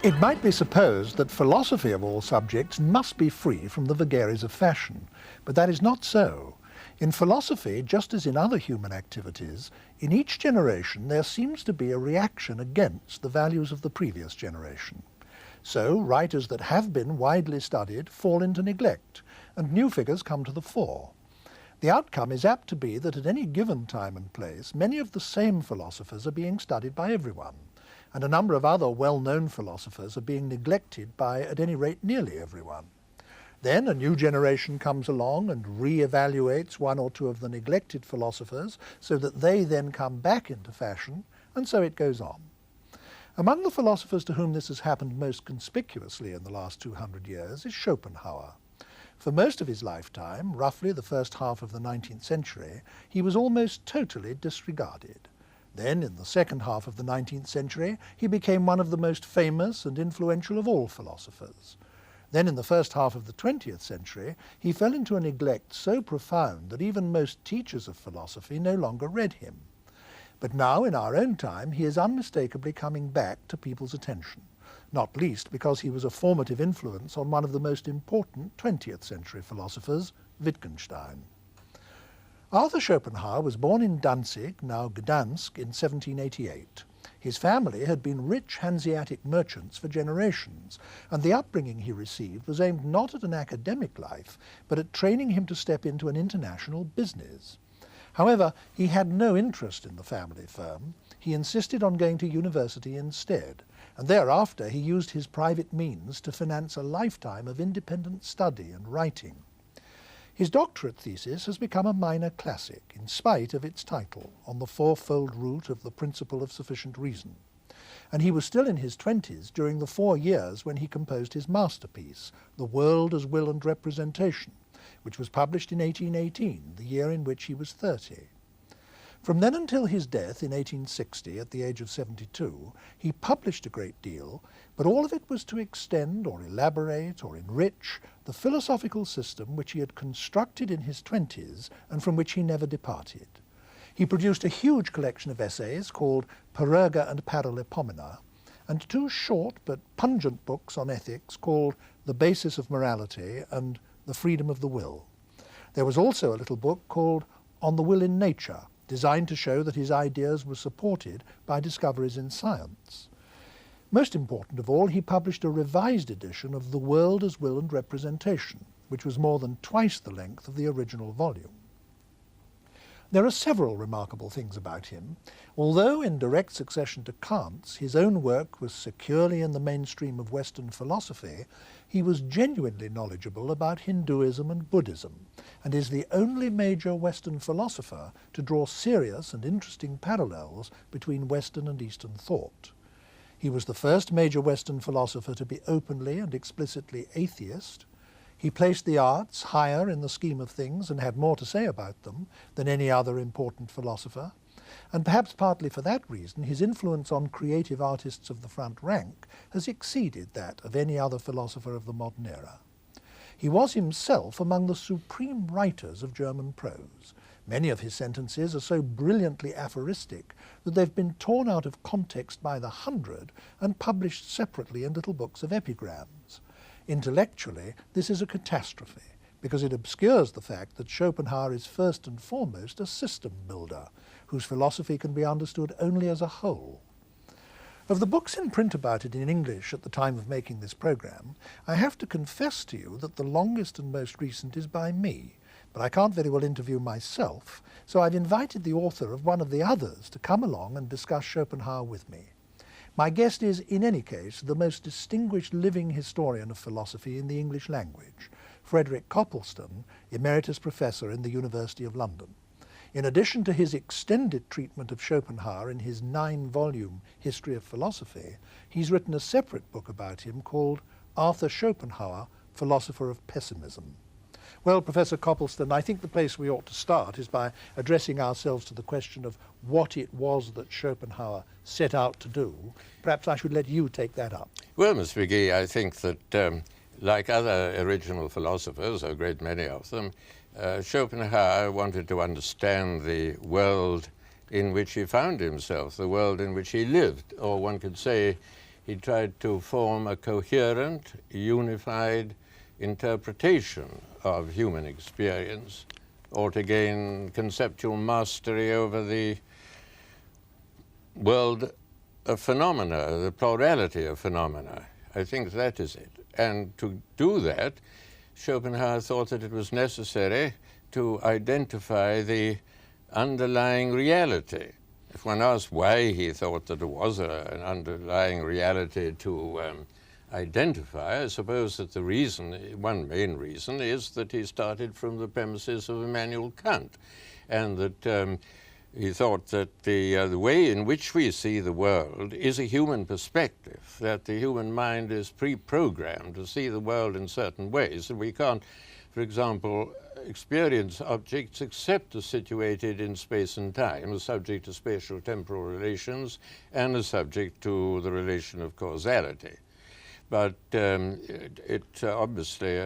It might be supposed that philosophy of all subjects must be free from the vagaries of fashion, but that is not so. In philosophy, just as in other human activities, in each generation there seems to be a reaction against the values of the previous generation. So writers that have been widely studied fall into neglect, and new figures come to the fore. The outcome is apt to be that at any given time and place, many of the same philosophers are being studied by everyone, and a number of other well-known philosophers are being neglected by, at any rate, nearly everyone. Then a new generation comes along and re-evaluates one or two of the neglected philosophers so that they then come back into fashion, and so it goes on. Among the philosophers to whom this has happened most conspicuously in the last 200 years is Schopenhauer. For most of his lifetime, roughly the first half of the 19th century, he was almost totally disregarded. Then, in the second half of the 19th century, he became one of the most famous and influential of all philosophers. Then, in the first half of the 20th century, he fell into a neglect so profound that even most teachers of philosophy no longer read him. But now, in our own time, he is unmistakably coming back to people's attention, not least because he was a formative influence on one of the most important 20th century philosophers, Wittgenstein. Arthur Schopenhauer was born in Danzig, now Gdansk, in 1788. His family had been rich Hanseatic merchants for generations, and the upbringing he received was aimed not at an academic life, but at training him to step into an international business. However, he had no interest in the family firm. He insisted on going to university instead, and thereafter he used his private means to finance a lifetime of independent study and writing. His doctorate thesis has become a minor classic, in spite of its title, On the Fourfold Root of the Principle of Sufficient Reason. And he was still in his 20s during the 4 years when he composed his masterpiece, The World as Will and Representation, which was published in 1818, the year in which he was 30. From then until his death in 1860, at the age of 72, he published a great deal, but all of it was to extend or elaborate or enrich the philosophical system which he had constructed in his 20s and from which he never departed. He produced a huge collection of essays called Parerga and Paralipomena, and 2 short but pungent books on ethics called The Basis of Morality and The Freedom of the Will. There was also a little book called On the Will in Nature, designed to show that his ideas were supported by discoveries in science. Most important of all, he published a revised edition of The World as Will and Representation, which was more than twice the length of the original volume. There are several remarkable things about him. Although in direct succession to Kant's, his own work was securely in the mainstream of Western philosophy, he was genuinely knowledgeable about Hinduism and Buddhism, and is the only major Western philosopher to draw serious and interesting parallels between Western and Eastern thought. He was the first major Western philosopher to be openly and explicitly atheist. He placed the arts higher in the scheme of things and had more to say about them than any other important philosopher. And perhaps partly for that reason, his influence on creative artists of the front rank has exceeded that of any other philosopher of the modern era. He was himself among the supreme writers of German prose. Many of his sentences are so brilliantly aphoristic that they've been torn out of context by the hundred and published separately in little books of epigrams. Intellectually, this is a catastrophe, because it obscures the fact that Schopenhauer is first and foremost a system builder, whose philosophy can be understood only as a whole. Of the books in print about it in English at the time of making this program, I have to confess to you that the longest and most recent is by me, but I can't very well interview myself, so I've invited the author of one of the others to come along and discuss Schopenhauer with me. My guest is, in any case, the most distinguished living historian of philosophy in the English language, Frederick Copleston, Emeritus Professor in the University of London. In addition to his extended treatment of Schopenhauer in his 9-volume History of Philosophy, he's written a separate book about him called Arthur Schopenhauer, Philosopher of Pessimism. Well, Professor Copleston, I think the place we ought to start is by addressing ourselves to the question of what it was that Schopenhauer set out to do. Perhaps I should let you take that up. Well, Mr. Magee, I think that like other original philosophers, a great many of them, Schopenhauer wanted to understand the world in which he found himself, the world in which he lived, or one could say he tried to form a coherent, unified interpretation of human experience, or to gain conceptual mastery over the world of phenomena, the plurality of phenomena. I think that is it. And to do that, Schopenhauer thought that it was necessary to identify the underlying reality. If one asks why he thought that there was an underlying reality to identify, I suppose that the reason, one main reason, is that he started from the premises of Immanuel Kant, and that he thought that the way in which we see the world is a human perspective, that the human mind is pre-programmed to see the world in certain ways, and we can't, for example, experience objects except as situated in space and time, as subject to spatial temporal relations and as subject to the relation of causality. But it obviously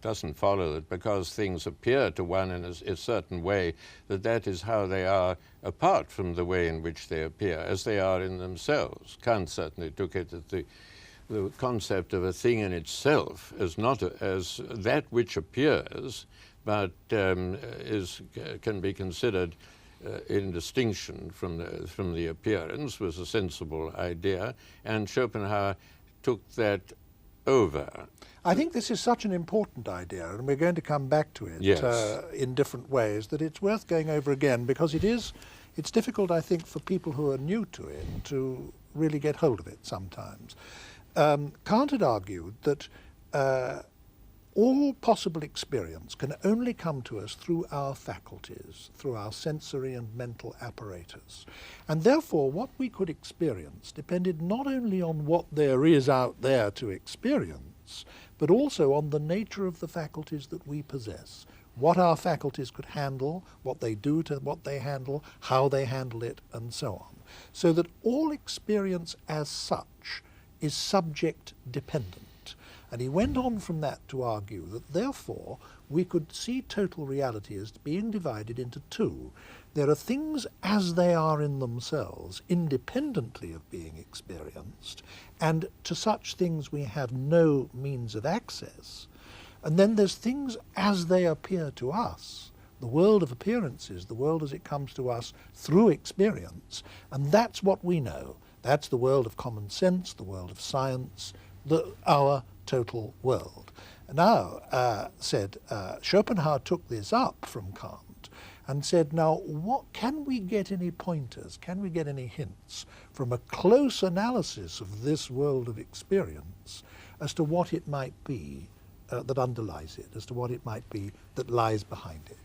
doesn't follow that because things appear to one in a certain way, that is how they are apart from the way in which they appear, as they are in themselves. Kant certainly took it that the concept of a thing in itself is not as that which appears, but can be considered in distinction from the appearance, was a sensible idea, and Schopenhauer took that over. I think this is such an important idea, and we're going to come back to it in different ways, that it's worth going over again, because it's difficult, I think, for people who are new to it to really get hold of it sometimes. Kant had argued that all possible experience can only come to us through our faculties, through our sensory and mental apparatus. And therefore what we could experience depended not only on what there is out there to experience, but also on the nature of the faculties that we possess, what our faculties could handle, what they do to what they handle, how they handle it, and so on. So that all experience as such is subject dependent. And he went on from that to argue that therefore we could see total reality as being divided into two. There are things as they are in themselves, independently of being experienced, and to such things we have no means of access. And then there's things as they appear to us, the world of appearances, the world as it comes to us through experience, and that's what we know. That's the world of common sense, the world of science, our total world. Now, Schopenhauer took this up from Kant and said, now, what can we get any pointers, can we get any hints from a close analysis of this world of experience as to what it might be that underlies it, as to what it might be that lies behind it?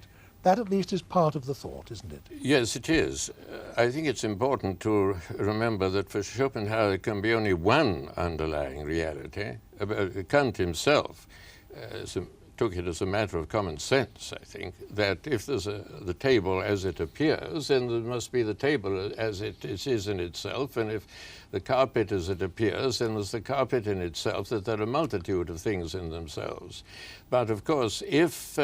That at least is part of the thought, isn't it? Yes, it is. I think it's important to remember that for Schopenhauer there can be only one underlying reality. Kant himself took it as a matter of common sense, I think, that if there's the table as it appears, then there must be the table as it is in itself, and if the carpet as it appears, then there's the carpet in itself, that there are a multitude of things in themselves. But of course, if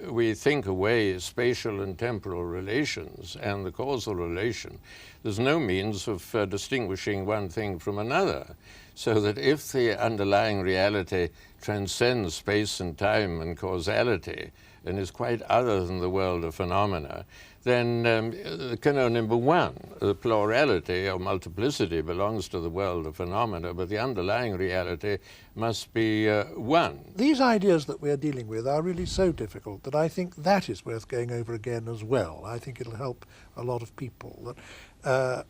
we think away spatial and temporal relations and the causal relation, there's no means of distinguishing one thing from another. So that if the underlying reality transcends space and time and causality and is quite other than the world of phenomena, then number one, the plurality or multiplicity belongs to the world of phenomena, but the underlying reality must be one. These ideas that we're dealing with are really so difficult that I think that is worth going over again as well. I think it'll help a lot of people. That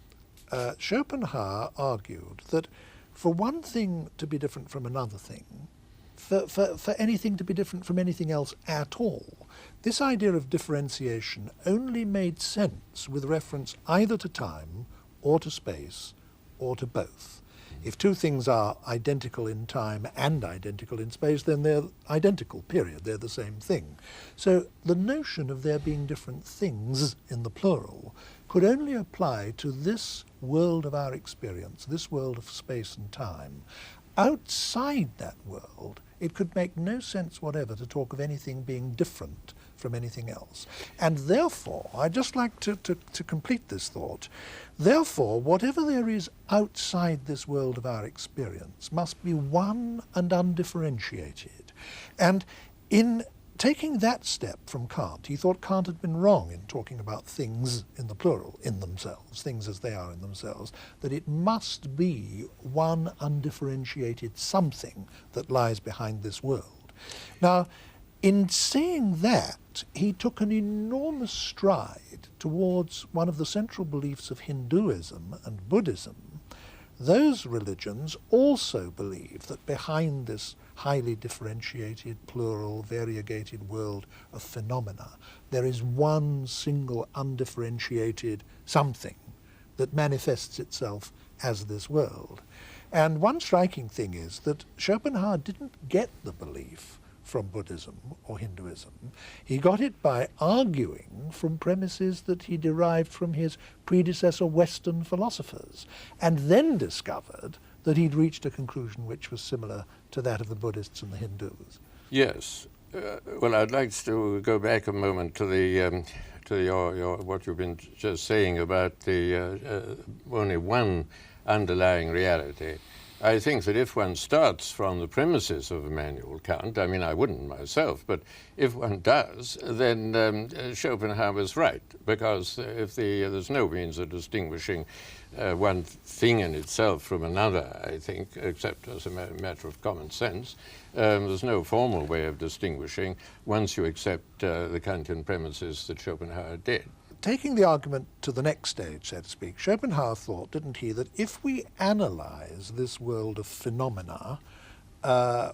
Schopenhauer argued that for one thing to be different from another thing, for anything to be different from anything else at all, this idea of differentiation only made sense with reference either to time or to space or to both. If two things are identical in time and identical in space, then they're identical, period. They're the same thing. So the notion of there being different things in the plural could only apply to this world of our experience, this world of space and time. Outside that world, it could make no sense whatever to talk of anything being different from anything else. And therefore, I'd just like to complete this thought, therefore, whatever there is outside this world of our experience must be one and undifferentiated. And in taking that step from Kant, he thought Kant had been wrong in talking about things in the plural, in themselves, things as they are in themselves, that it must be one undifferentiated something that lies behind this world. Now, in saying that, he took an enormous stride towards one of the central beliefs of Hinduism and Buddhism. Those religions also believe that behind this highly differentiated, plural, variegated world of phenomena, there is one single undifferentiated something that manifests itself as this world. And one striking thing is that Schopenhauer didn't get the belief from Buddhism or Hinduism. He got it by arguing from premises that he derived from his predecessor Western philosophers, and then discovered that he'd reached a conclusion which was similar to that of the Buddhists and the Hindus. Yes. Well, I'd like to go back a moment to the your what you've been just saying about the only one underlying reality. I think that if one starts from the premises of Immanuel Kant, I mean, I wouldn't myself, but if one does, then Schopenhauer was right, because if there's no means of distinguishing one thing in itself from another, I think, except as a matter of common sense. There's no formal way of distinguishing once you accept the Kantian premises that Schopenhauer did. Taking the argument to the next stage, so to speak, Schopenhauer thought, didn't he, that if we analyze this world of phenomena,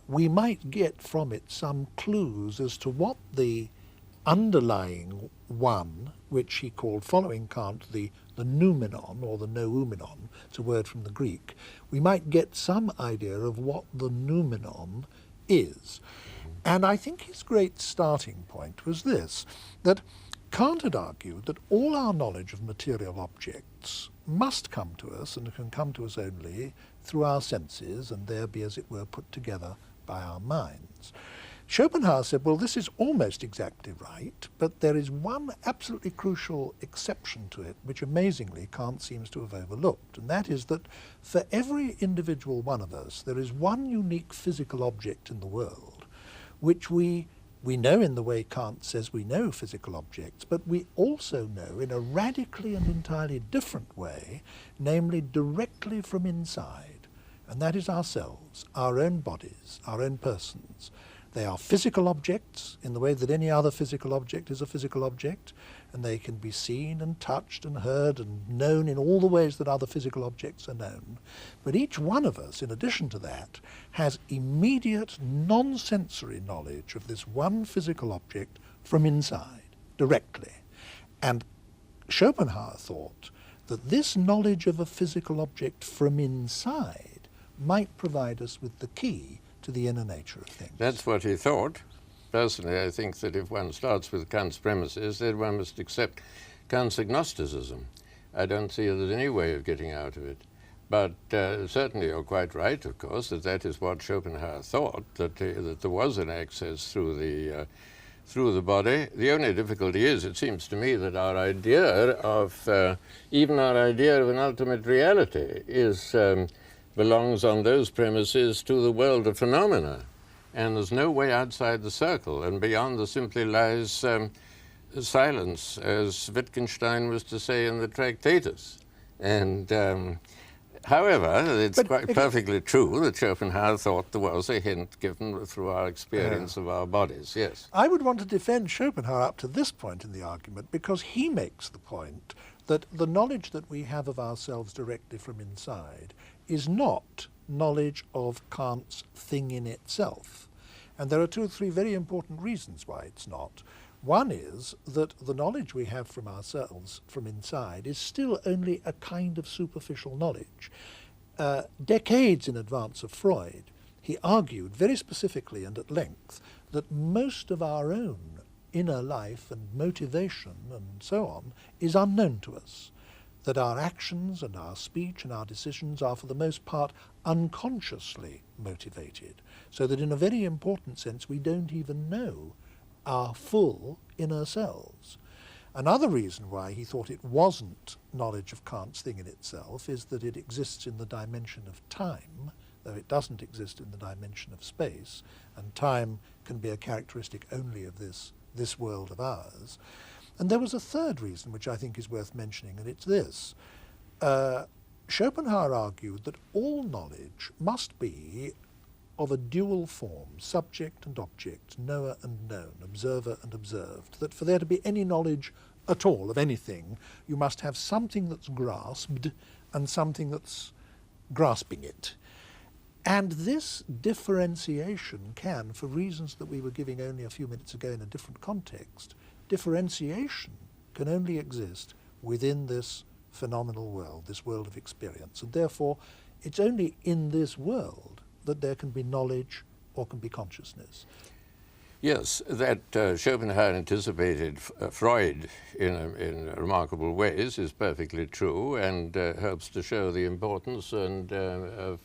we might get from it some clues as to what the underlying one, which he called, following Kant, the noumenon, or the noumenon, it's a word from the Greek, we might get some idea of what the noumenon is. And I think his great starting point was this, that Kant had argued that all our knowledge of material objects must come to us, and can come to us only through our senses, and there be, as it were, put together by our minds. Schopenhauer said, well, this is almost exactly right, but there is one absolutely crucial exception to it, which amazingly Kant seems to have overlooked, and that is that for every individual one of us, there is one unique physical object in the world, which we know in the way Kant says we know physical objects, but we also know in a radically and entirely different way, namely directly from inside, and that is ourselves, our own bodies, our own persons. They are physical objects in the way that any other physical object is a physical object, and they can be seen and touched and heard and known in all the ways that other physical objects are known. But each one of us, in addition to that, has immediate non-sensory knowledge of this one physical object from inside, directly. And Schopenhauer thought that this knowledge of a physical object from inside might provide us with the key to the inner nature of things. That's what he thought. Personally, I think that if one starts with Kant's premises, then one must accept Kant's agnosticism. I don't see there's any way of getting out of it. But certainly you're quite right, of course, that is what Schopenhauer thought, that there was an access through the body. The only difficulty is, it seems to me, that our idea of, even our idea of an ultimate reality belongs on those premises to the world of phenomena. And there's no way outside the circle, and beyond there simply lies silence, as Wittgenstein was to say in the Tractatus. And however, it's quite perfectly true that Schopenhauer thought there was a hint given through our experience of our bodies, yes. I would want to defend Schopenhauer up to this point in the argument, because he makes the point that the knowledge that we have of ourselves directly from inside is not knowledge of Kant's thing in itself. And there are two or three very important reasons why it's not. One is that the knowledge we have from ourselves from inside is still only a kind of superficial knowledge. Decades in advance of Freud, he argued very specifically and at length that most of our own inner life and motivation and so on is unknown to us, that our actions and our speech and our decisions are for the most part unconsciously motivated, so that in a very important sense we don't even know our full inner selves. Another reason why he thought it wasn't knowledge of Kant's thing in itself is that it exists in the dimension of time, though it doesn't exist in the dimension of space, and time can be a characteristic only of this world of ours. And there was a third reason which I think is worth mentioning, and it's this. Schopenhauer argued that all knowledge must be of a dual form, subject and object, knower and known, observer and observed, that for there to be any knowledge at all of anything, you must have something that's grasped and something that's grasping it. And this differentiation can, for reasons that we were giving only a few minutes ago in a different context, differentiation can only exist within this phenomenal world, this world of experience. And therefore, it's only in this world that there can be knowledge or can be consciousness. Yes, that Schopenhauer anticipated Freud in remarkable ways is perfectly true, and helps to show the importance of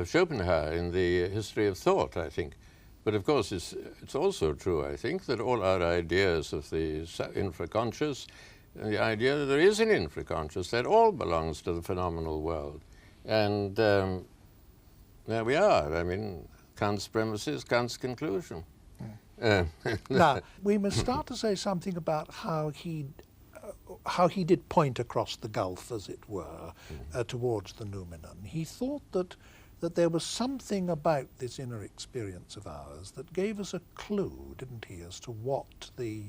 Schopenhauer in the history of thought, I think. But of course, it's also true, I think, that all our ideas of the infraconscious, and the idea that there is an infraconscious, that all belongs to the phenomenal world. And there we are. I mean, Kant's premises, Kant's conclusion. Now, we must start to say something about how he did point across the gulf, as it were, towards the noumenon. He thought that there was something about this inner experience of ours that gave us a clue, didn't he, as to what the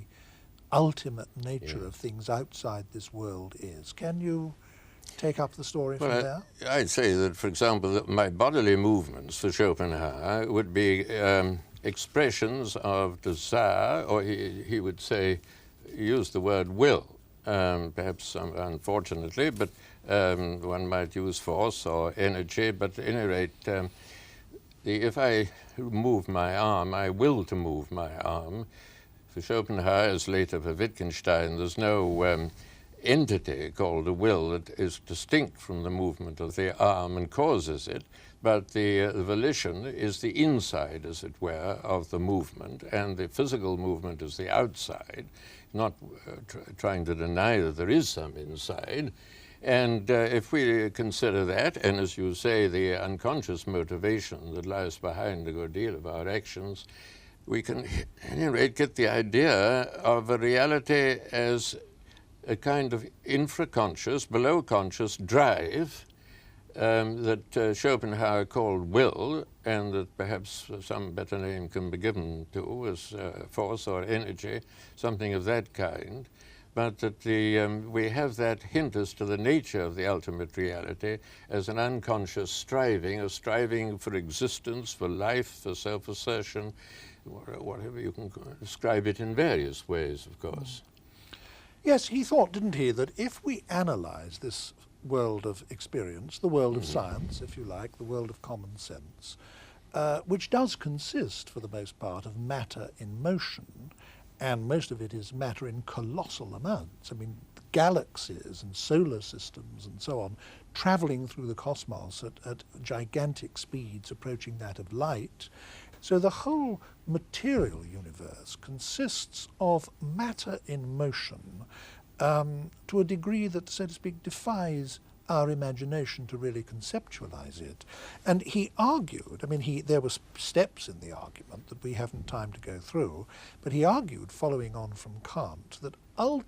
ultimate nature of things outside this world is. Can you take up the story from there? I'd say that, for example, that my bodily movements for Schopenhauer would be expressions of desire, or he would say, use the word will, perhaps unfortunately, but one might use force or energy, but at any rate, if I move my arm, I will to move my arm. For Schopenhauer, as later for Wittgenstein, there's no entity called a will that is distinct from the movement of the arm and causes it, but the volition is the inside, as it were, of the movement, and the physical movement is the outside, not trying to deny that there is some inside. And if we consider that, and as you say, the unconscious motivation that lies behind a good deal of our actions, we can, at any rate, get the idea of a reality as a kind of infraconscious, below-conscious drive that Schopenhauer called will, and that perhaps some better name can be given to as force or energy, something of that kind. But that we have that hint as to the nature of the ultimate reality as an unconscious striving, a striving for existence, for life, for self-assertion, whatever you can describe it in various ways, of course. Yes, he thought, didn't he, that if we analyze this world of experience, the world of science, if you like, the world of common sense, which does consist, for the most part, of matter in motion, and most of it is matter in colossal amounts. I mean, galaxies and solar systems and so on, traveling through the cosmos at gigantic speeds approaching that of light. So the whole material universe consists of matter in motion to a degree that, so to speak, defies our imagination to really conceptualize it. And he argued, I mean, there were steps in the argument that we haven't time to go through, but he argued, following on from Kant, that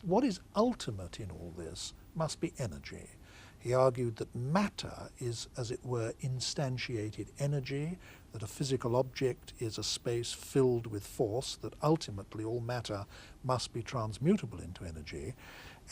what is ultimate in all this must be energy. He argued that matter is, as it were, instantiated energy, that a physical object is a space filled with force, that ultimately all matter must be transmutable into energy.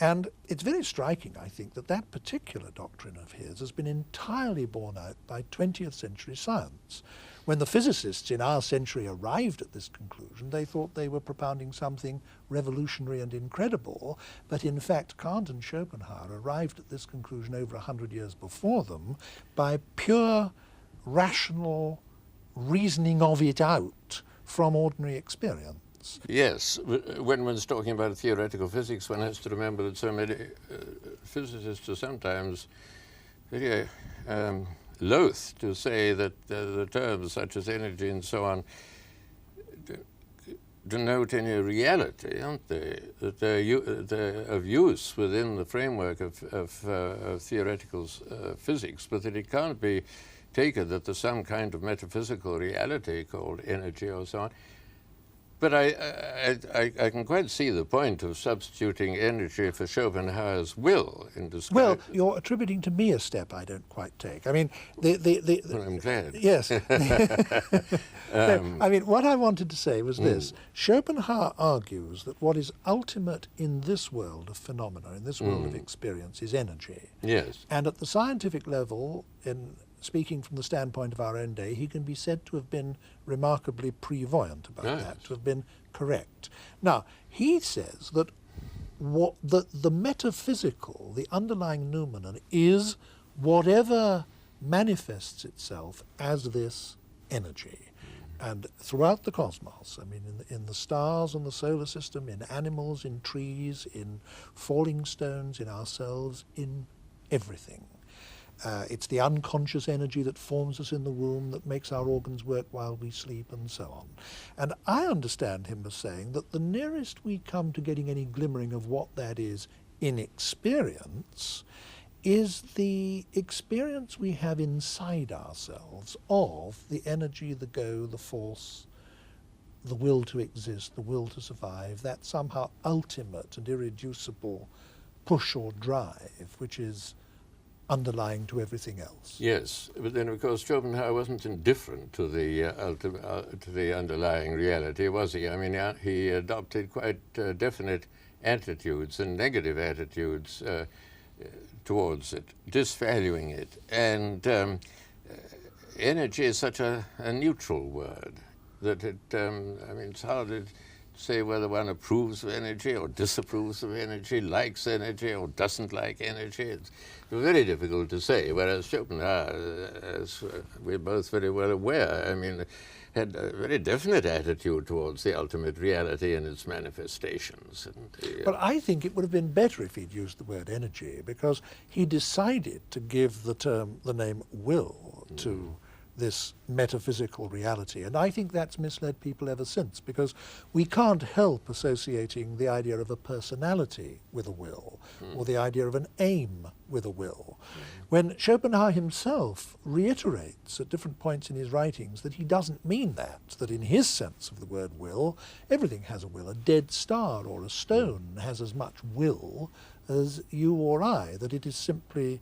And it's very striking, I think, that that particular doctrine of his has been entirely borne out by 20th century science. When the physicists in our century arrived at this conclusion, they thought they were propounding something revolutionary and incredible, but in fact Kant and Schopenhauer arrived at this conclusion over 100 years before them by pure rational reasoning of it out from ordinary experience. Yes, when one's talking about theoretical physics, one has to remember that so many physicists are sometimes very loath to say that the terms such as energy and so on denote any reality, aren't they? That they're of use within the framework of theoretical physics, but that it can't be taken that there's some kind of metaphysical reality called energy or so on. But I can quite see the point of substituting energy for Schopenhauer's will in describing. Well, you're attributing to me a step I don't quite take. I mean, Well, I'm glad. Yes. No, I mean, what I wanted to say was this. Schopenhauer argues that what is ultimate in this world of phenomena, in this world of experience, is energy. Yes. And at the scientific level, in speaking from the standpoint of our own day, he can be said to have been remarkably prevoyant about that, to have been correct. Now, he says that the metaphysical, the underlying noumenon, is whatever manifests itself as this energy. And throughout the cosmos, I mean, in the stars and the solar system, in animals, in trees, in falling stones, in ourselves, in everything. It's the unconscious energy that forms us in the womb, that makes our organs work while we sleep, and so on. And I understand him as saying that the nearest we come to getting any glimmering of what that is in experience is the experience we have inside ourselves of the energy, the go, the force, the will to exist, the will to survive, that somehow ultimate and irreducible push or drive, which is underlying to everything else. Yes, but then of course Schopenhauer wasn't indifferent to the underlying reality, was he? I mean, he adopted quite definite attitudes and negative attitudes towards it, disvaluing it. And energy is such a neutral word that it, I mean, it's hard to say whether one approves of energy or disapproves of energy, likes energy or doesn't like energy. It's very difficult to say, whereas Schopenhauer, as we're both very well aware, I mean, had a very definite attitude towards the ultimate reality and its manifestations. And, but I think it would have been better if he'd used the word energy, because he decided to give the name will to this metaphysical reality. And I think that's misled people ever since, because we can't help associating the idea of a personality with a will, or the idea of an aim with a will. When Schopenhauer himself reiterates at different points in his writings that he doesn't mean that in his sense of the word will, everything has a will. A dead star or a stone has as much will as you or I, that it is simply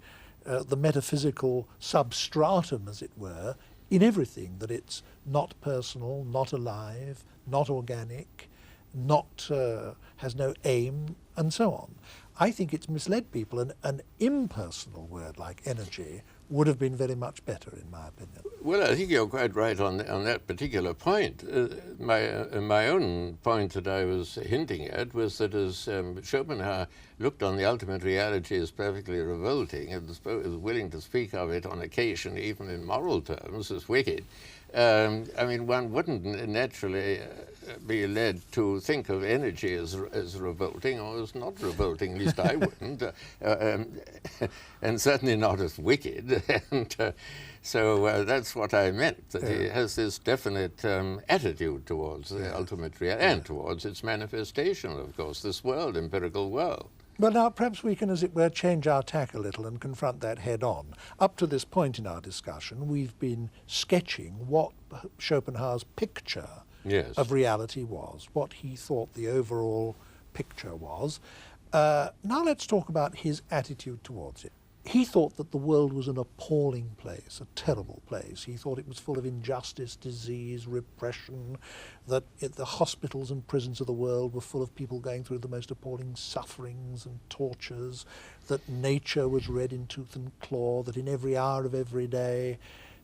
the metaphysical substratum, as it were, in everything, that it's not personal, not alive, not organic, not has no aim, and so on. I think it's misled people. An impersonal word like energy would have been very much better, in my opinion. Well, I think you're quite right on that particular point. My own point that I was hinting at was that as Schopenhauer looked on the ultimate reality as perfectly revolting and was willing to speak of it on occasion, even in moral terms, as wicked, I mean, one wouldn't naturally be led to think of energy as revolting or as not revolting, at least I wouldn't, and certainly not as wicked. And so that's what I meant, that he has this definite attitude towards the ultimate reality and towards its manifestation, of course, this world, empirical world. Well, now, perhaps we can, as it were, change our tack a little and confront that head on. Up to this point in our discussion, we've been sketching what Schopenhauer's picture of reality was, what he thought the overall picture was. Now let's talk about his attitude towards it. He thought that the world was an appalling place, a terrible place. He thought it was full of injustice, disease, repression, that the hospitals and prisons of the world were full of people going through the most appalling sufferings and tortures, that nature was red in tooth and claw, that in every hour of every day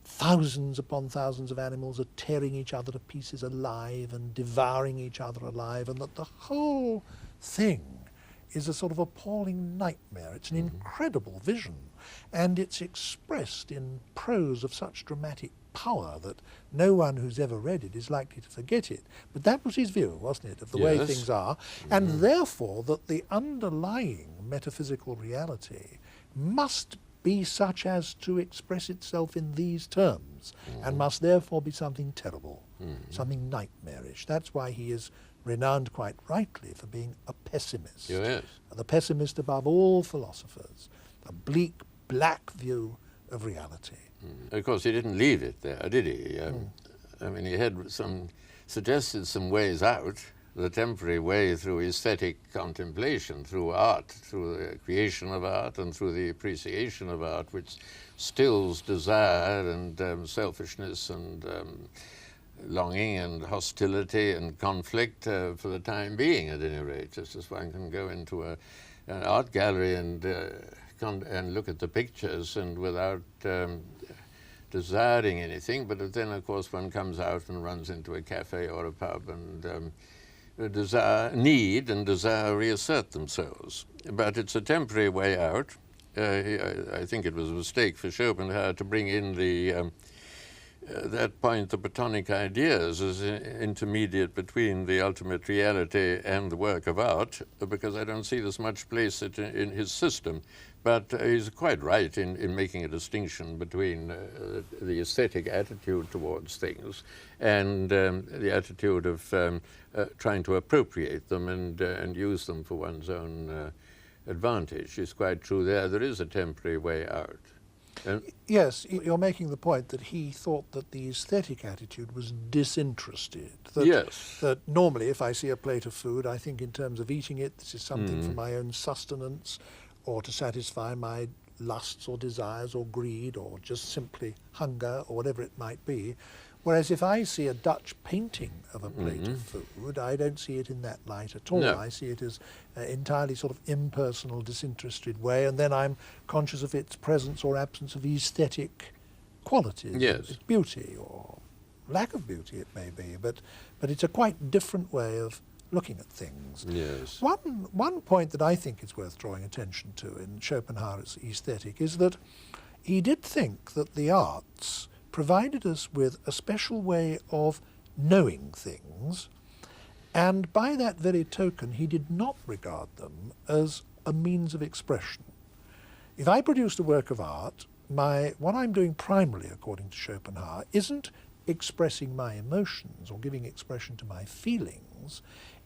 thousands upon thousands of animals are tearing each other to pieces alive and devouring each other alive, and that the whole thing is a sort of appalling nightmare. It's an incredible vision, and it's expressed in prose of such dramatic power that no one who's ever read it is likely to forget it. But that was his view, wasn't it, of the way things are, and therefore that the underlying metaphysical reality must be such as to express itself in these terms, and must therefore be something terrible, something nightmarish. That's why he is renowned quite rightly for being a pessimist. Yes. The pessimist above all philosophers, a bleak, black view of reality. Of course, he didn't leave it there, did he? I mean, he had suggested some ways out, the temporary way through aesthetic contemplation, through art, through the creation of art and through the appreciation of art, which stills desire and selfishness and longing and hostility and conflict for the time being, at any rate. Just as one can go into an art gallery and look at the pictures and without desiring anything, but then of course one comes out and runs into a cafe or a pub and need and desire reassert themselves. But it's a temporary way out. I think it was a mistake for Schopenhauer to bring in that point, the Platonic ideas, as intermediate between the ultimate reality and the work of art, because I don't see there's much place in his system. But he's quite right in making a distinction between the aesthetic attitude towards things and the attitude of trying to appropriate them and use them for one's own advantage. It's quite true there. There is a temporary way out. Yes, you're making the point that he thought that the aesthetic attitude was disinterested. Yes. That normally if I see a plate of food, I think in terms of eating it, this is something for my own sustenance or to satisfy my lusts or desires or greed or just simply hunger or whatever it might be. Whereas if I see a Dutch painting of a plate of food, I don't see it in that light at all. No. I see it as entirely sort of impersonal, disinterested way, and then I'm conscious of its presence or absence of aesthetic qualities. Yes. Its beauty or lack of beauty it may be, but it's a quite different way of looking at things. Yes. One point that I think is worth drawing attention to in Schopenhauer's aesthetic is that he did think that the arts provided us with a special way of knowing things, and by that very token he did not regard them as a means of expression. If I produced a work of art, what I'm doing primarily, according to Schopenhauer, isn't expressing my emotions or giving expression to my feelings,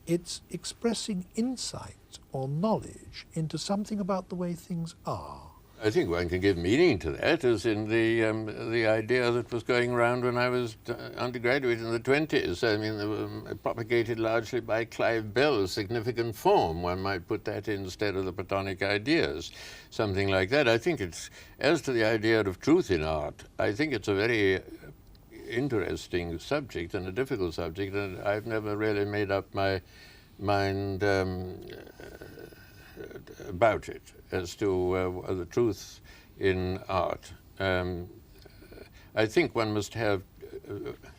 it's expressing insight or knowledge into something about the way things are. I think one can give meaning to that, as in the idea that was going around when I was undergraduate in the 20s. I mean, they were propagated largely by Clive Bell's significant form. One might put that instead of the Platonic ideas, something like that. I think it's, as to the idea of truth in art, I think it's a very interesting subject and a difficult subject, and I've never really made up my mind about it as to the truth in art. I think one must have,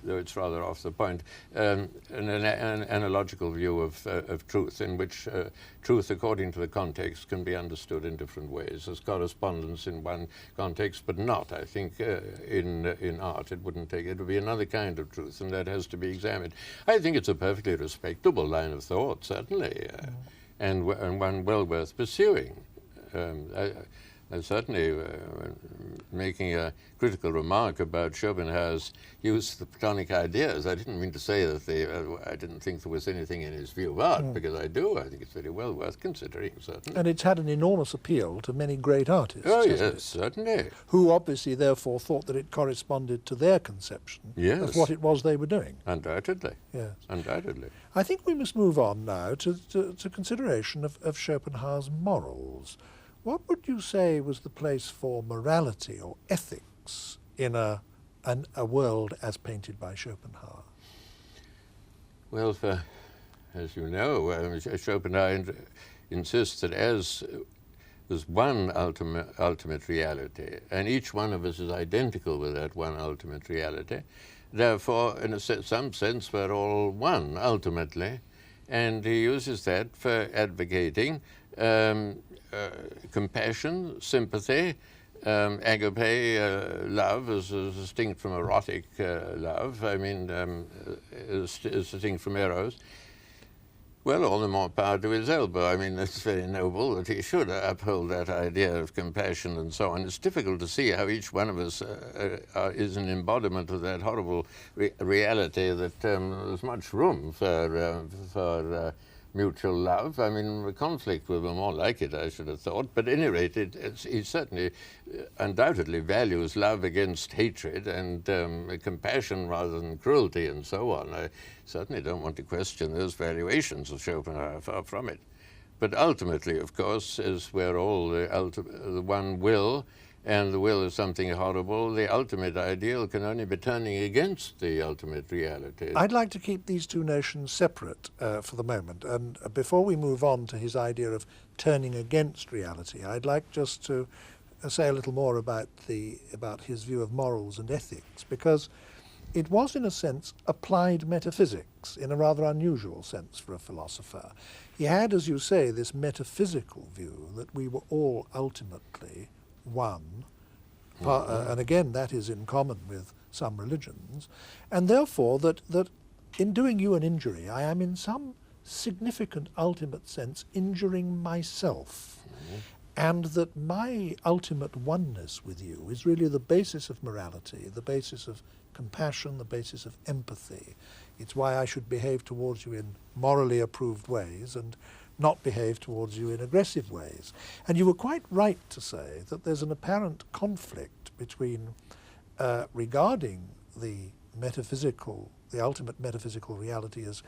though it's rather off the point, an analogical view of truth, in which truth, according to the context, can be understood in different ways, as correspondence in one context, but not, I think, in art. It wouldn't take, it would be another kind of truth, and that has to be examined. I think it's a perfectly respectable line of thought, certainly, and one well worth pursuing. I certainly, making a critical remark about Schopenhauer's use of the Platonic ideas, I didn't mean to say that I didn't think there was anything in his view of art, because I do. I think it's very well worth considering, certainly. And it's had an enormous appeal to many great artists. Oh, yes, certainly. Who obviously, therefore, thought that it corresponded to their conception of what it was they were doing. Undoubtedly. Yes. Undoubtedly. I think we must move on now to consideration of Schopenhauer's morals. What would you say was the place for morality or ethics in a world as painted by Schopenhauer? Well, as you know, Schopenhauer insists that as there's one ultimate reality, and each one of us is identical with that one ultimate reality, therefore, in some sense, we're all one, ultimately. And he uses that for advocating compassion, sympathy, agape, love is distinct from erotic love, I mean, is distinct from eros, Well, all the more power to his elbow. I mean, it's very noble that he should uphold that idea of compassion and so on. It's difficult to see how each one of us is an embodiment of that horrible reality that there's much room for mutual love. I mean, the conflict would be more like it, I should have thought. But at any rate, he certainly undoubtedly values love against hatred and compassion rather than cruelty and so on. I certainly don't want to question those valuations of Schopenhauer, far from it. But ultimately, of course, is where all the one will, and the will is something horrible, the ultimate ideal can only be turning against the ultimate reality. I'd like to keep these two notions separate for the moment, and before we move on to his idea of turning against reality, I'd like just to say a little more about his view of morals and ethics, because it was, in a sense, applied metaphysics, in a rather unusual sense for a philosopher. He had, as you say, this metaphysical view that we were all ultimately one, and again that is in common with some religions, and therefore that in doing you an injury I am in some significant ultimate sense injuring myself, and that my ultimate oneness with you is really the basis of morality, the basis of compassion, the basis of empathy. It's why I should behave towards you in morally approved ways and not behave towards you in aggressive ways. And you were quite right to say that there's an apparent conflict between regarding the ultimate metaphysical reality as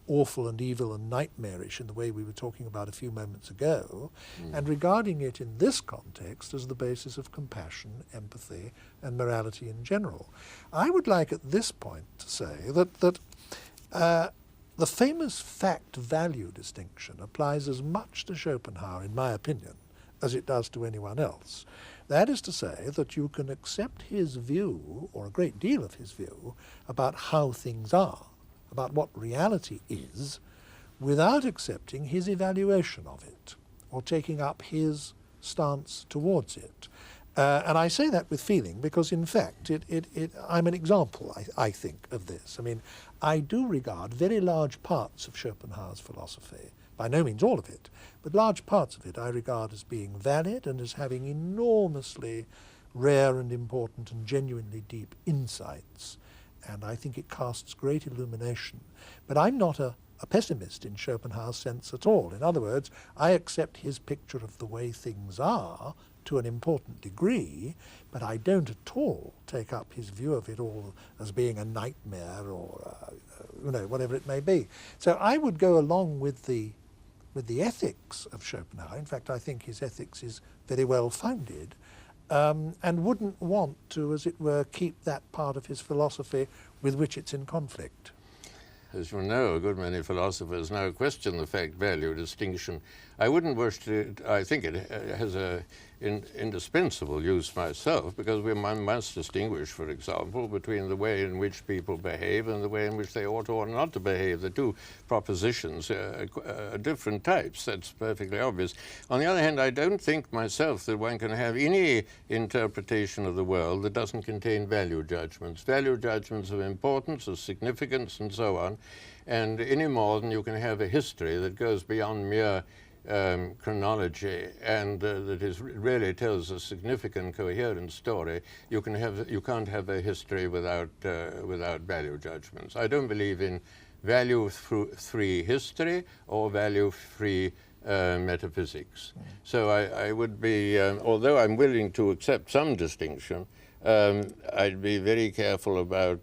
awful and evil and nightmarish in the way we were talking about a few moments ago, and regarding it in this context as the basis of compassion, empathy, and morality in general. I would like at this point to say that the famous fact-value distinction applies as much to Schopenhauer, in my opinion, as it does to anyone else. That is to say that you can accept his view, or a great deal of his view, about how things are, about what reality is, without accepting his evaluation of it, or taking up his stance towards it. And I say that with feeling because, in fact, I'm an example, I think, of this. I mean, I do regard very large parts of Schopenhauer's philosophy, by no means all of it, but large parts of it I regard as being valid and as having enormously rare and important and genuinely deep insights. And I think it casts great illumination. But I'm not a pessimist in Schopenhauer's sense at all. In other words, I accept his picture of the way things are to an important degree, but I don't at all take up his view of it all as being a nightmare or whatever it may be. So I would go along with the ethics of Schopenhauer. In fact, I think his ethics is very well founded, and wouldn't want to, as it were, keep that part of his philosophy with which it's in conflict. As you know, a good many philosophers now question the fact-value distinction. I wouldn't wish to, I think it has a indispensable use myself, because one must distinguish, for example, between the way in which people behave and the way in which they ought or not to behave. The two propositions are different types. That's perfectly obvious. On the other hand, I don't think myself that one can have any interpretation of the world that doesn't contain value judgments of importance, of significance, and so on, and any more than you can have a history that goes beyond mere chronology and that really tells a significant, coherent story. You can't have a history without value judgments. I don't believe in value-free history or value-free metaphysics. So I would be, although I'm willing to accept some distinction, I'd be very careful about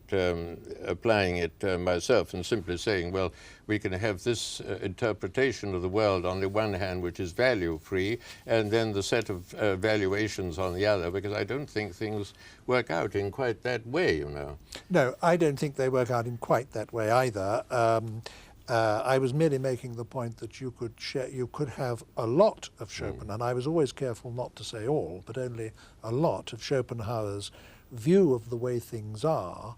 applying it myself and simply saying, well, we can have this interpretation of the world on the one hand, which is value-free, and then the set of valuations on the other, because I don't think things work out in quite that way, you know. No, I don't think they work out in quite that way either. I was merely making the point that you could have a lot of Schopenhauer, and I was always careful not to say all, but only a lot of Schopenhauer's view of the way things are,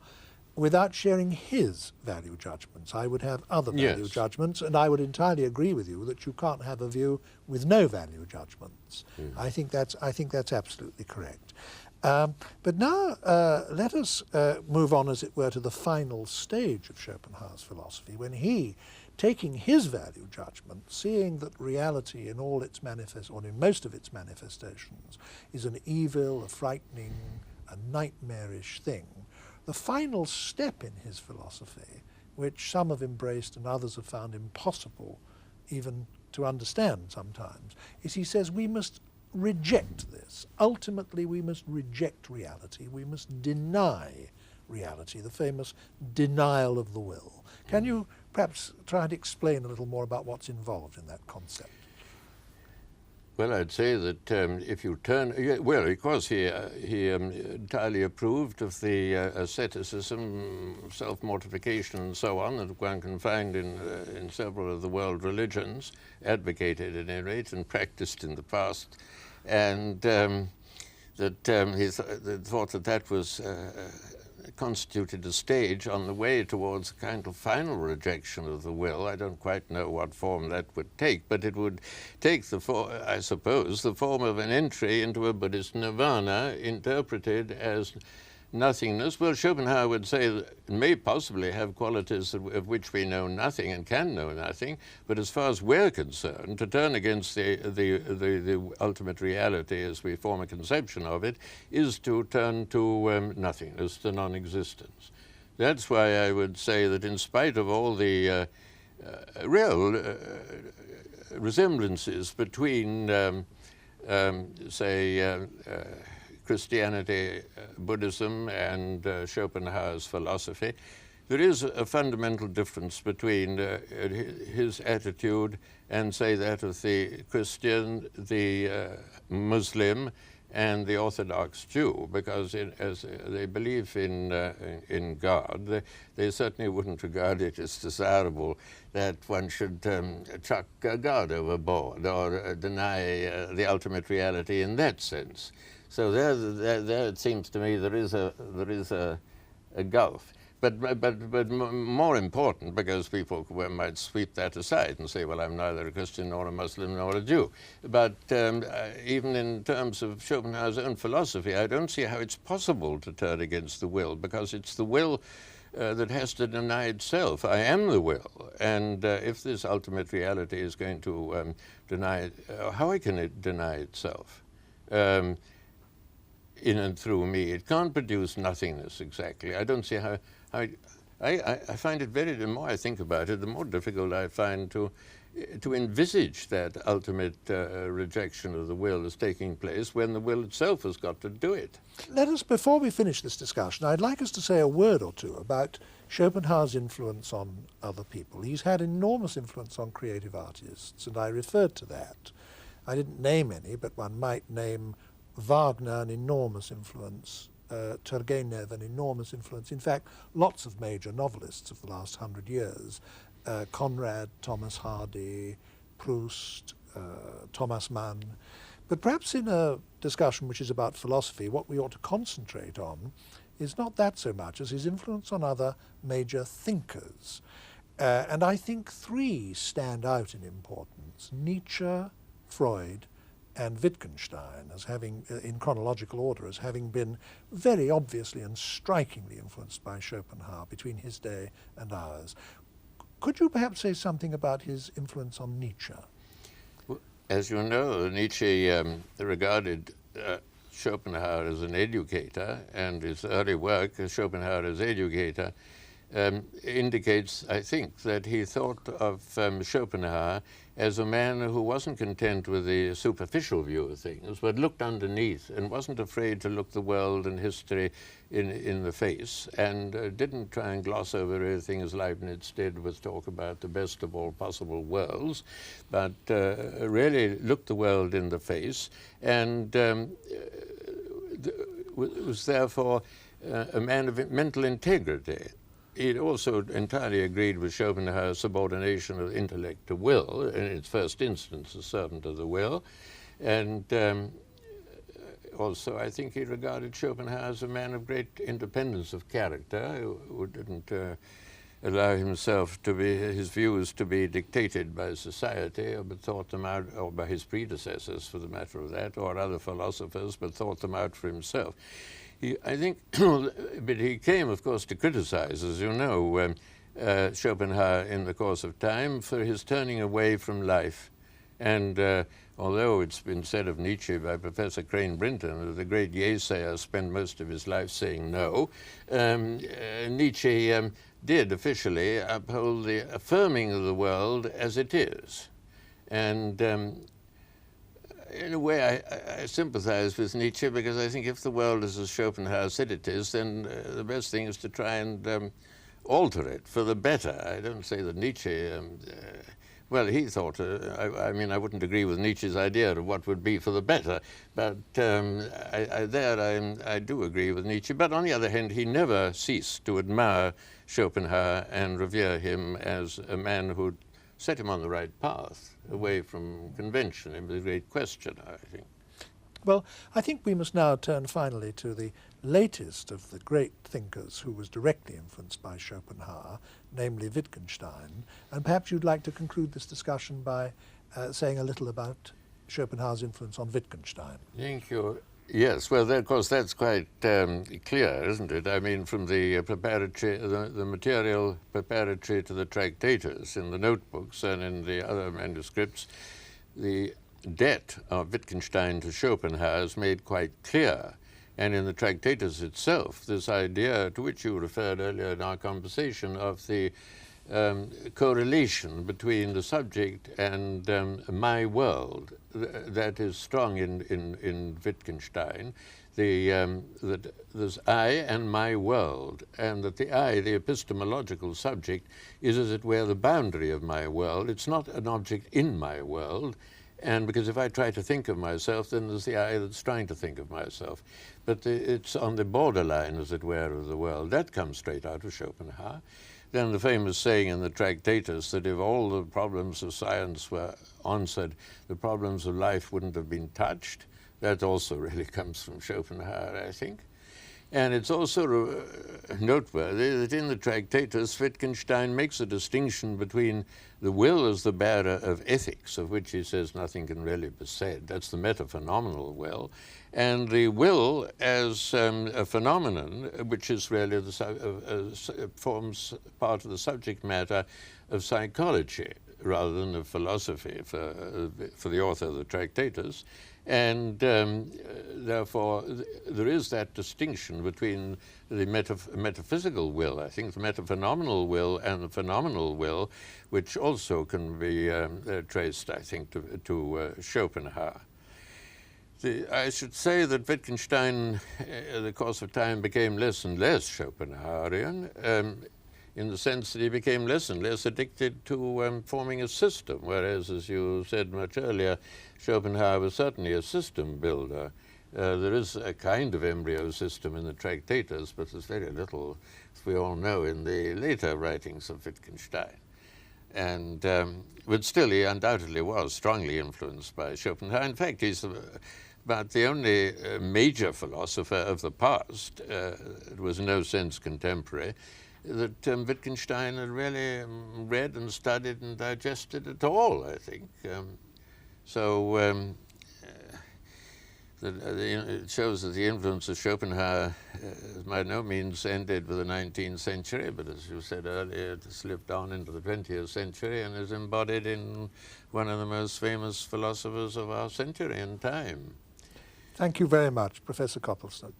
without sharing his value judgments. I would have other value judgments, and I would entirely agree with you that you can't have a view with no value judgments. I think that's absolutely correct. But now let us move on, as it were, to the final stage of Schopenhauer's philosophy, when he taking his value judgment, seeing that reality in all its or in most of its manifestations is an evil, a frightening, a nightmarish thing, the final step in his philosophy, which some have embraced and others have found impossible even to understand sometimes, is he says we must reject this. Ultimately, we must reject reality. We must deny reality, the famous denial of the will. Can you perhaps try and explain a little more about what's involved in that concept? Well, I'd say that if you turn, well, of course, he entirely approved of the asceticism, self-mortification, and so on that one can find in several of the world religions, advocated at any rate and practiced in the past, and that he thought that that was constituted a stage on the way towards a kind of final rejection of the will. I don't quite know what form that would take, but it would take I suppose, the form of an entry into a Buddhist nirvana interpreted as nothingness. Well, Schopenhauer would say that it may possibly have qualities of which we know nothing and can know nothing, but as far as we're concerned, to turn against the ultimate reality as we form a conception of it is to turn to nothingness, to non-existence. That's why I would say that in spite of all the real resemblances between, say, Christianity, Buddhism, and Schopenhauer's philosophy, there is a fundamental difference between his attitude and, say, that of the Christian, the Muslim, and the Orthodox Jew, because as they believe in God, they certainly wouldn't regard it as desirable that one should chuck God overboard or deny the ultimate reality in that sense. So there it seems to me there is a gulf. But more important, because people might sweep that aside and say, well, I'm neither a Christian nor a Muslim nor a Jew. But even in terms of Schopenhauer's own philosophy, I don't see how it's possible to turn against the will, because it's the will that has to deny itself. I am the will, and if this ultimate reality is going to deny it, how can it deny itself? In and through me. It can't produce nothingness exactly. I don't see how I find it the more I think about it, the more difficult I find to envisage that ultimate rejection of the will as taking place when the will itself has got to do it. Let us, before we finish this discussion, I'd like us to say a word or two about Schopenhauer's influence on other people. He's had enormous influence on creative artists, and I referred to that. I didn't name any, but one might name Wagner an enormous influence, Turgenev an enormous influence. In fact, lots of major novelists of the last 100 years, Conrad, Thomas Hardy, Proust, Thomas Mann. But perhaps in a discussion which is about philosophy, what we ought to concentrate on is not that so much as his influence on other major thinkers. And I think three stand out in importance: Nietzsche, Freud, and Wittgenstein, as having, in chronological order, as having been very obviously and strikingly influenced by Schopenhauer between his day and ours. Could you perhaps say something about his influence on Nietzsche? Well, as you know, Nietzsche regarded Schopenhauer as an educator, and his early work, Schopenhauer as Educator, indicates, I think, that he thought of Schopenhauer as a man who wasn't content with the superficial view of things, but looked underneath and wasn't afraid to look the world and history in the face, and didn't try and gloss over everything as Leibniz did with talk about the best of all possible worlds, but really looked the world in the face, and was therefore a man of mental integrity. He also entirely agreed with Schopenhauer's subordination of intellect to will, in its first instance a servant of the will, and also I think he regarded Schopenhauer as a man of great independence of character, who didn't allow himself to be, his views to be dictated by society, but thought them out, or by his predecessors for the matter of that, or other philosophers, but thought them out for himself. I think, but he came, of course, to criticize, as you know, Schopenhauer in the course of time for his turning away from life. And although it's been said of Nietzsche by Professor Crane Brinton that the great yaysayer spent most of his life saying no, Nietzsche did officially uphold the affirming of the world as it is. And in a way, I sympathize with Nietzsche, because I think if the world is as Schopenhauer said it is, then the best thing is to try and alter it for the better. I don't say that Nietzsche, well, he thought, I mean, I wouldn't agree with Nietzsche's idea of what would be for the better, but I do agree with Nietzsche. But on the other hand, he never ceased to admire Schopenhauer and revere him as a man who set him on the right path, away from convention. It was a great questioner, I think. Well, I think we must now turn finally to the latest of the great thinkers who was directly influenced by Schopenhauer, namely Wittgenstein. And perhaps you'd like to conclude this discussion by saying a little about Schopenhauer's influence on Wittgenstein. Thank you. Yes, well, of course, that's quite clear, isn't it? I mean, from the preparatory, the material preparatory to the Tractatus in the notebooks and in the other manuscripts, the debt of Wittgenstein to Schopenhauer is made quite clear. And in the Tractatus itself, this idea to which you referred earlier in our conversation of the correlation between the subject and my world, that is strong in Wittgenstein, that there's I and my world, and that the I, the epistemological subject, is as it were the boundary of my world. It's not an object in my world, and because if I try to think of myself, then there's the I that's trying to think of myself. But it's on the borderline, as it were, of the world. That comes straight out of Schopenhauer. Then the famous saying in the Tractatus that if all the problems of science were answered, the problems of life wouldn't have been touched. That also really comes from Schopenhauer, I think. And it's also noteworthy that in the Tractatus, Wittgenstein makes a distinction between the will as the bearer of ethics, of which he says nothing can really be said. That's the metaphenomenal will. And the will as a phenomenon, which is really forms part of the subject matter of psychology rather than of philosophy for the author of the Tractatus. And therefore, there is that distinction between the metaphysical will, I think, the metaphenomenal will and the phenomenal will, which also can be traced, I think, to Schopenhauer. I should say that Wittgenstein, in the course of time, became less and less Schopenhauerian, in the sense that he became less and less addicted to forming a system, whereas, as you said much earlier, Schopenhauer was certainly a system builder. There is a kind of embryo system in the Tractatus, but there's very little, as we all know, in the later writings of Wittgenstein. And but still, he undoubtedly was strongly influenced by Schopenhauer. In fact, he's about the only major philosopher of the past, it was in no sense contemporary, that Wittgenstein had really read and studied and digested at all, I think. It shows that the influence of Schopenhauer by no means ended with the 19th century, but as you said earlier, it slipped on into the 20th century and is embodied in one of the most famous philosophers of our century and time. Thank you very much, Professor Copleston.